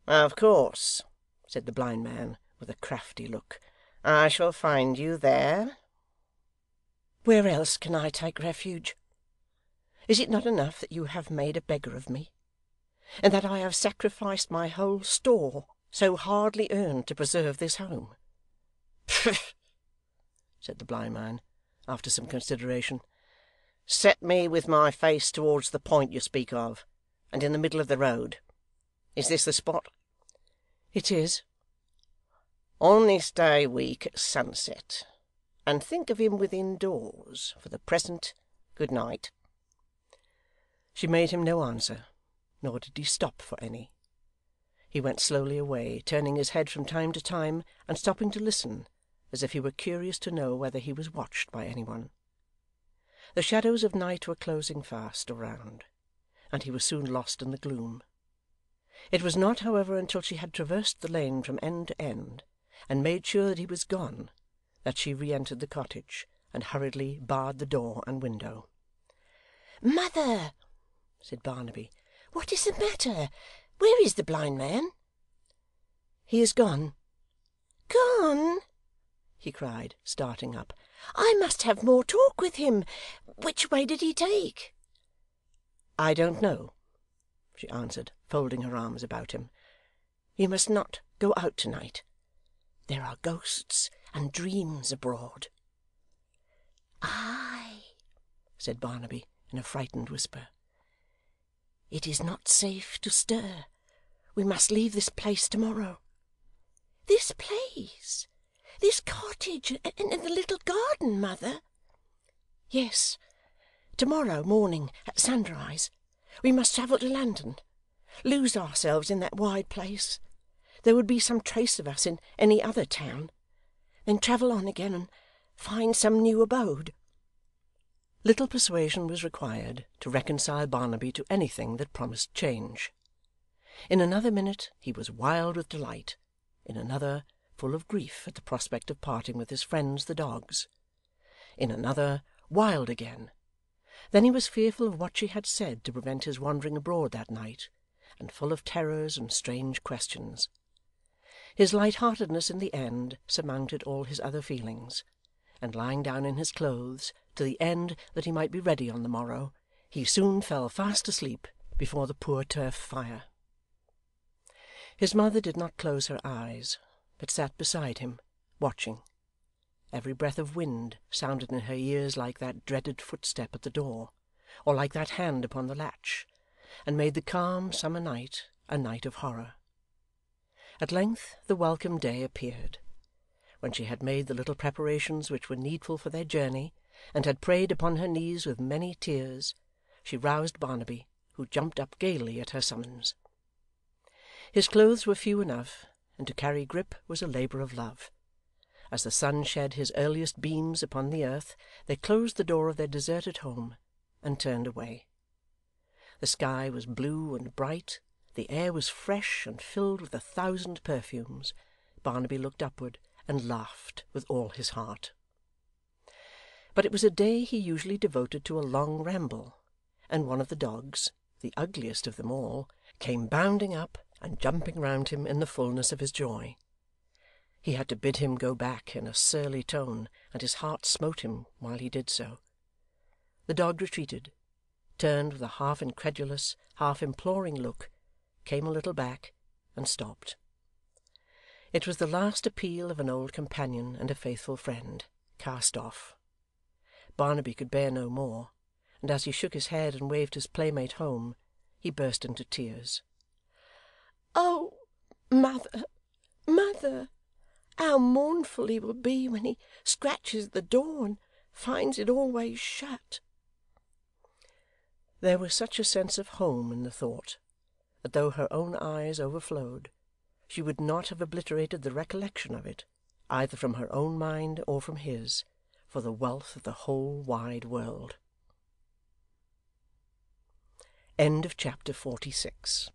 'Of course,' said the blind man, with a crafty look. 'I shall find you there.' 'Where else can I take refuge? Is it not enough that you have made a beggar of me, and that I have sacrificed my whole store, so hardly earned, to preserve this home?' 'Pshaw!' said the blind man, after some consideration. 'Set me with my face towards the point you speak of, and in the middle of the road. Is this the spot?' 'It is.' 'On this day week at sunset, and think of him within doors. For the present, good night.' She made him no answer, nor did he stop for any. He went slowly away, turning his head from time to time, and stopping to listen, as if he were curious to know whether he was watched by any one. The shadows of night were closing fast around, and he was soon lost in the gloom. It was not, however, until she had traversed the lane from end to end, and made sure that he was gone, that she re-entered the cottage, and hurriedly barred the door and window. 'Mother!' said Barnaby, 'what is the matter? Where is the blind man?' 'He is gone.' 'Gone!' he cried, starting up. 'I must have more talk with him. Which way did he take?' 'I don't know,' she answered, folding her arms about him. 'You must not go out to night. There are ghosts and dreams abroad.' 'Ay!' said Barnaby, in a frightened whisper. 'It is not safe to stir. We must leave this place to morrow.' 'This place? This cottage and the little garden, mother?' 'Yes. To morrow morning at sunrise, we must travel to London, lose ourselves in that wide place. There would be some trace of us in any other town, then travel on again and find some new abode.' Little persuasion was required to reconcile Barnaby to anything that promised change. In another minute he was wild with delight, in another full of grief at the prospect of parting with his friends the dogs, in another wild again. Then he was fearful of what she had said to prevent his wandering abroad that night, and full of terrors and strange questions. His light-heartedness in the end surmounted all his other feelings, and lying down in his clothes, to the end that he might be ready on the morrow, he soon fell fast asleep before the poor turf fire. His mother did not close her eyes, but sat beside him, watching. Every breath of wind sounded in her ears like that dreaded footstep at the door, or like that hand upon the latch, and made the calm summer night a night of horror. At length the welcome day appeared. When she had made the little preparations which were needful for their journey, and had prayed upon her knees with many tears, she roused Barnaby, who jumped up gaily at her summons. His clothes were few enough, and to carry Grip was a labour of love. As the sun shed his earliest beams upon the earth, they closed the door of their deserted home, and turned away. The sky was blue and bright, the air was fresh and filled with 1,000 perfumes. Barnaby looked upward, and laughed with all his heart. But it was a day he usually devoted to a long ramble, and one of the dogs, the ugliest of them all, came bounding up and jumping round him in the fullness of his joy. He had to bid him go back in a surly tone, and his heart smote him while he did so. The dog retreated, turned with a half incredulous, half imploring look, came a little back, and stopped. It was the last appeal of an old companion and a faithful friend, cast off. Barnaby could bear no more, and as he shook his head and waved his playmate home, he burst into tears. 'Oh, mother, mother, how mournful he will be when he scratches at the door and finds it always shut!' There was such a sense of home in the thought, that though her own eyes overflowed, she would not have obliterated the recollection of it, either from her own mind or from his, for the wealth of the whole wide world. End of chapter 46.